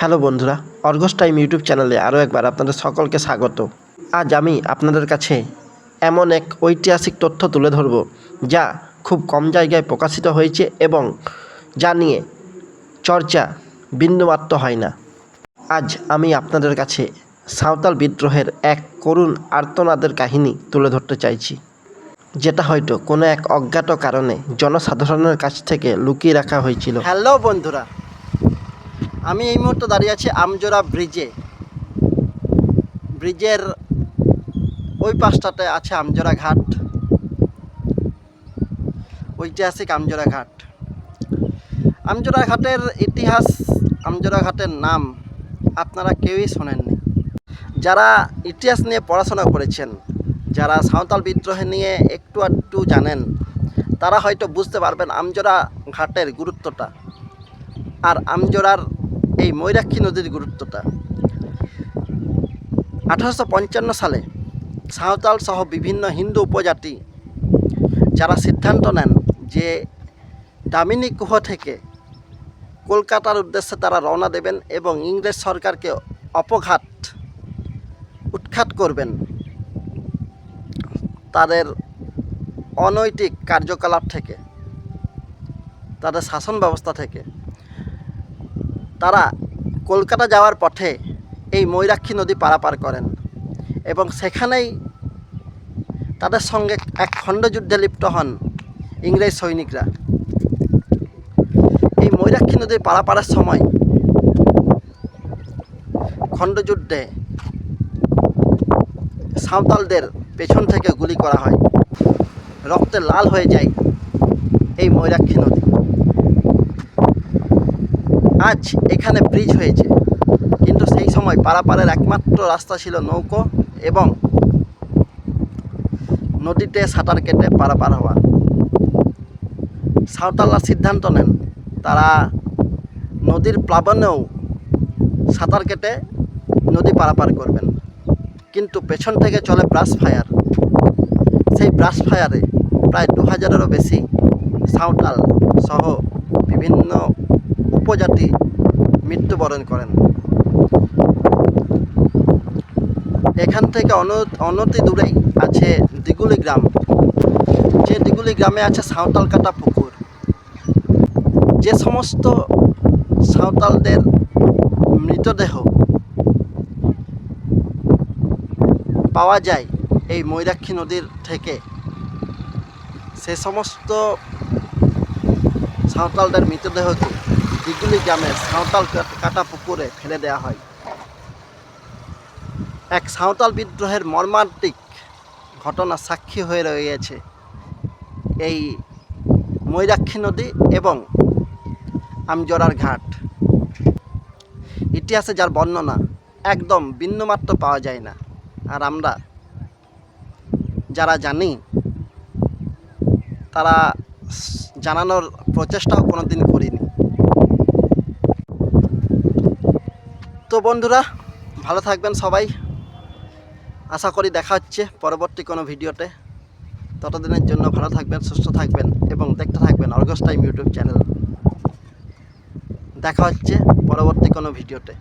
Hello বন্ধুরা, Argus time YouTube চ্যানেলে আরও একবার আপনাদের সকলকে স্বাগত। আজ আমি আপনাদের কাছে এমন এক ঐতিহাসিক তথ্য তুলে ধরব যা খুব কম জায়গায় প্রকাশিত হয়েছে এবং যা নিয়ে চর্চা বিন্দুমাত্র হয় না। আজ আমি আপনাদের কাছে সাঁওতাল বিদ্রোহের এক করুণ আর্তনাদের কাহিনী তুলে ধরতে চাইছি, যেটা হয়তো কোনো এক অজ্ঞাত কারণে জনসাধারণের কাছ থেকে লুকিয়ে রাখা হয়েছিল। হ্যালো বন্ধুরা, আমি এই মুহূর্তে দাঁড়িয়ে আছি আমজোড়া ব্রিজের ওই পাশটাতে আছে আমজোড়া ঘাট, ঐতিহাসিক আমজোড়া ঘাট। আমজোড়া ঘাটের ইতিহাস, আমজোড়া ঘাটের নাম আপনারা কেউই শোনেননি। যারা ইতিহাস নিয়ে পড়াশোনা করেছেন, যারা সাঁওতাল বিদ্রোহ নিয়ে একটু আধটু জানেন, তারা হয়তো বুঝতে পারবেন আমজোড়া ঘাটের গুরুত্বটা আর আমজোড়ার এই ময়ূরাক্ষী নদীর গুরুত্বটা। 1855 সালে সাঁওতাল সহ বিভিন্ন হিন্দু উপজাতি যারা সিদ্ধান্ত নেন যে দামিনী কুহ থেকে কলকাতার উদ্দেশ্যে তারা রওনা দেবেন এবং ইংরেজ সরকারকে উৎখাত করবেন, তাদের অনৈতিক কার্যকলাপ থেকে, তাদের শাসন ব্যবস্থা থেকে, তারা কলকাতা যাওয়ার পথে এই ময়ূরাক্ষী নদী পারাপার করেন এবং সেখানেই তাদের সঙ্গে এক খণ্ডযুদ্ধে লিপ্ত হন ইংরেজ সৈনিকরা। এই ময়ূরাক্ষী নদী পারাপারের সময় খণ্ডযুদ্ধে সাঁওতালদের পেছন থেকে গুলি করা হয়, রক্তে লাল হয়ে যায় এই ময়ূরাক্ষী নদী। আজ এখানে ব্রিজ হয়েছে, কিন্তু সেই সময় পারাপারের একমাত্র রাস্তা ছিল নৌকো এবং নদীতে সাঁতার কেটে পারাপার হওয়া। সাঁওতালরা সিদ্ধান্ত নেন তারা নদীর প্লাবনেও সাঁতার কেটে নদী পারাপার করবেন, কিন্তু পেছন থেকে চলে ব্রাশ ফায়ার। সেই ব্রাশ ফায়ারে প্রায় 2000-এরও বেশি সাঁওতাল সহ বিভিন্ন উপজাতি মৃত্যুবরণ করেন। এখান থেকে অনতি দূরেই আছে দিগুলি গ্রাম, যে দিগুলি গ্রামে আছে সাঁওতাল কাটা পুকুর। যে সমস্ত সাঁওতালদের মৃতদেহ পাওয়া যায় এই ময়ূরাক্ষী নদীর থেকে, সে সমস্ত সাঁওতালদের মৃতদেহকে দিগুলি গ্রামের সাঁওতাল কাটা পুকুরে ফেলে দেওয়া হয়। এক সাঁওতাল বিদ্রোহের মর্মান্তিক ঘটনা সাক্ষী হয়ে রয়েছে এই ময়ূরাক্ষী নদী এবং আমজোড়ার ঘাট। ইতিহাসে যার বর্ণনা একদম বিন্দুমাত্র পাওয়া যায় না, আর আমরা যারা জানি তারা জানানোর প্রচেষ্টাও কোনো দিন করিনি। তো বন্ধুরা, ভালো থাকবেন সবাই। আশা করি দেখা হচ্ছে পরবর্তী কোনো ভিডিওতে। ততদিনের জন্য ভালো থাকবেন, সুস্থ থাকবেন এবং দেখতে থাকবেন অর্গস টাইম ইউটিউব চ্যানেল। দেখা হচ্ছে পরবর্তী কোনো ভিডিওতে।